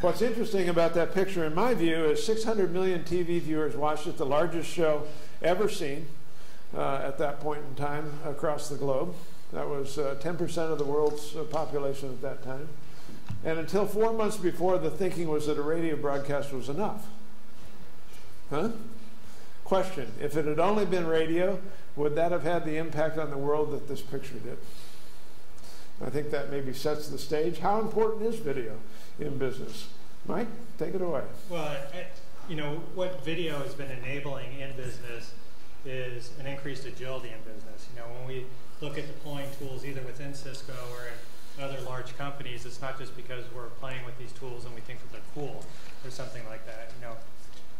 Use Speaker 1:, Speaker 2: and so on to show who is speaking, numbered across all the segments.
Speaker 1: What's interesting about that picture, in my view, is 600 million TV viewers watched it, the largest show ever seen at that point in time across the globe. That was 10% of the world's population at that time. And until 4 months before, the thinking was that a radio broadcast was enough. Huh? Question, if it had only been radio, would that have had the impact on the world that this picture did? I think that maybe sets the stage. How important is video in business? Mike, take it away.
Speaker 2: Well, you know, what video has been enabling in business is an increased agility in business. You know, when we look at deploying tools either within Cisco or in other large companies, it's not just because we're playing with these tools and we think that they're cool or something like that, you know.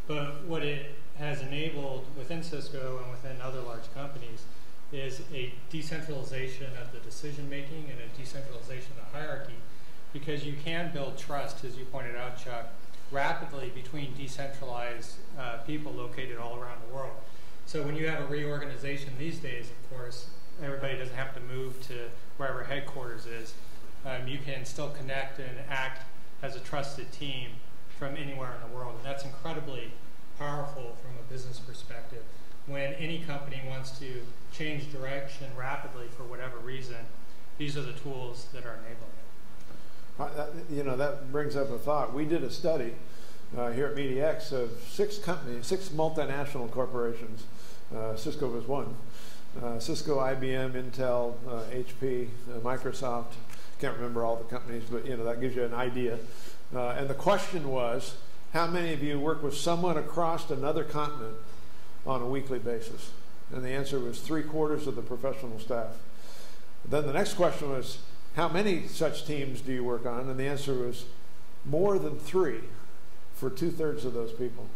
Speaker 2: But what it has enabled within Cisco and within other large companies is a decentralization of the decision making and a decentralization of the hierarchy, because you can build trust, as you pointed out, Chuck, rapidly between decentralized people located all around the world. So when you have a reorganization these days, of course, everybody doesn't have to move to wherever headquarters is. You can still connect and act as a trusted team from anywhere in the world. And that's incredibly powerful from a business perspective. When any company wants to change direction rapidly for whatever reason, these are the tools that are enabling it.
Speaker 1: You know, that brings up a thought. We did a study here at MediaX of 6 companies, 6 multinational corporations. Cisco was one. Cisco, IBM, Intel, HP, Microsoft. Can't remember all the companies, but you know, that gives you an idea. And the question was, how many of you work with someone across another continent on a weekly basis? And the answer was 3/4 of the professional staff. Then the next question was, how many such teams do you work on? And the answer was more than 3 for 2/3 of those people.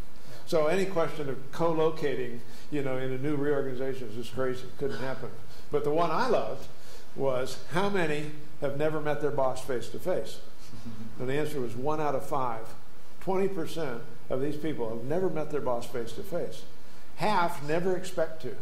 Speaker 1: So any question of co-locating, you know, in a new reorganization is just crazy. Couldn't happen. But the one I loved was, how many have never met their boss face to face? And the answer was 1 out of 5. 20% of these people have never met their boss face to face. Half never expect to.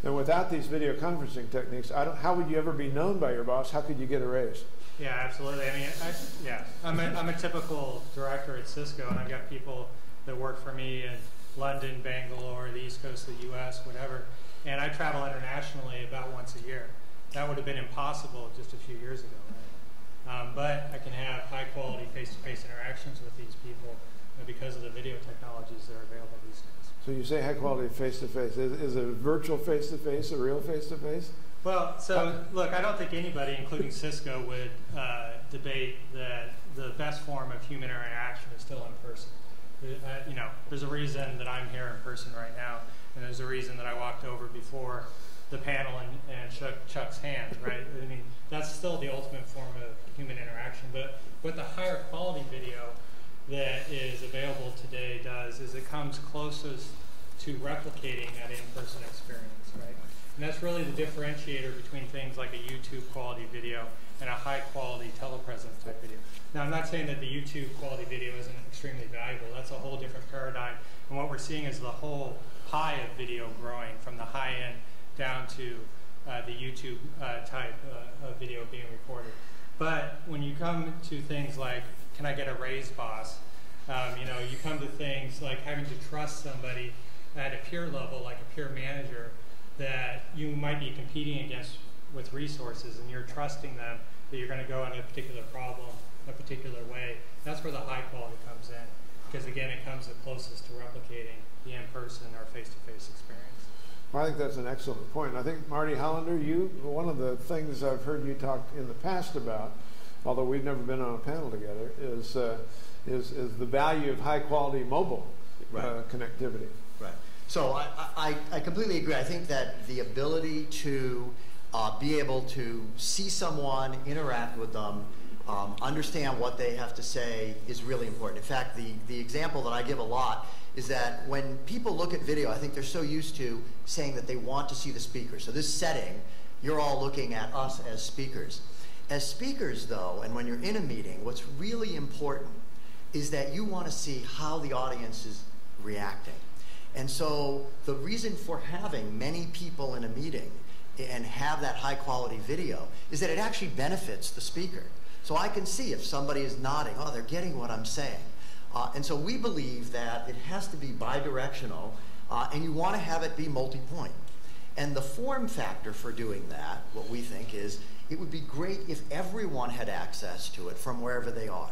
Speaker 1: And without these video conferencing techniques, how would you ever be known by your boss? How could you get a raise?
Speaker 2: Yeah, absolutely. I mean, I'm a typical director at Cisco, and I've got people that work for me in London, Bangalore, the East Coast of the U.S., whatever. And I travel internationally about once a year. That would have been impossible just a few years ago, right? But I can have high-quality face-to-face interactions with these people because of the video technologies that are available these days.
Speaker 1: So you say high-quality face-to-face. Is it a virtual face-to-face, a real face-to-face?
Speaker 2: Well, so look, I don't think anybody, including Cisco, would debate that the best form of human interaction is still in person. You know, there's a reason that I'm here in person right now, and there's a reason that I walked over before the panel and shook Chuck's hand, right? I mean, that's still the ultimate form of human interaction. But what the higher quality video that is available today does is it comes closest to replicating that in-person experience, right? And that's really the differentiator between things like a YouTube quality video and a high quality telepresence type video. Now, I'm not saying that the YouTube quality video isn't extremely valuable. That's a whole different paradigm. And what we're seeing is the whole pie of video growing from the high end down to the YouTube type of video being recorded. But when you come to things like, can I get a raise, boss? You know, you come to things like having to trust somebody at a peer level, like a peer manager, that you might be competing against with resources, and you're trusting them that you're going to go on a particular problem a particular way. That's where the high quality comes in, because again, it comes the closest to replicating the in-person or face-to-face experience.
Speaker 1: Well, I think that's an excellent point. I think, Marty Hollander, one of the things I've heard you talk in the past about, although we've never been on a panel together, is the value of high-quality mobile connectivity.
Speaker 3: Right. So I completely agree. I think that the ability to be able to see someone, interact with them, understand what they have to say is really important. In fact, the example that I give a lot is that when people look at video, I think they're so used to saying that they want to see the speaker. So this setting, you're all looking at us as speakers. As speakers, though, and when you're in a meeting, what's really important is that you want to see how the audience is reacting. And so the reason for having many people in a meeting and have that high quality video is that it actually benefits the speaker. So I can see if somebody is nodding, oh, they're getting what I'm saying. And so we believe that it has to be bidirectional, and you want to have it be multi-point. And the form factor for doing that, what we think is, it would be great if everyone had access to it from wherever they are.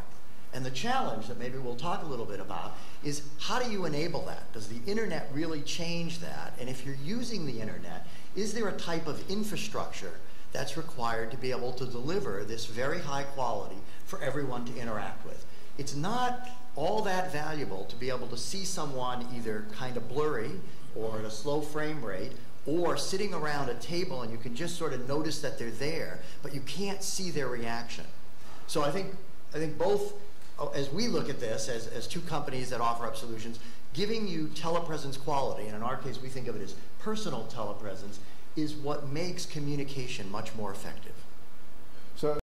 Speaker 3: And the challenge that maybe we'll talk a little bit about is, how do you enable that? Does the internet really change that? And if you're using the internet, is there a type of infrastructure that's required to be able to deliver this very high quality for everyone to interact with? It's not all that valuable to be able to see someone either kind of blurry or at a slow frame rate, or sitting around a table and you can just sort of notice that they're there, but you can't see their reaction. So I think both, as we look at this as two companies that offer up solutions, giving you telepresence quality, and in our case we think of it as personal telepresence, is what makes communication much more effective.
Speaker 1: So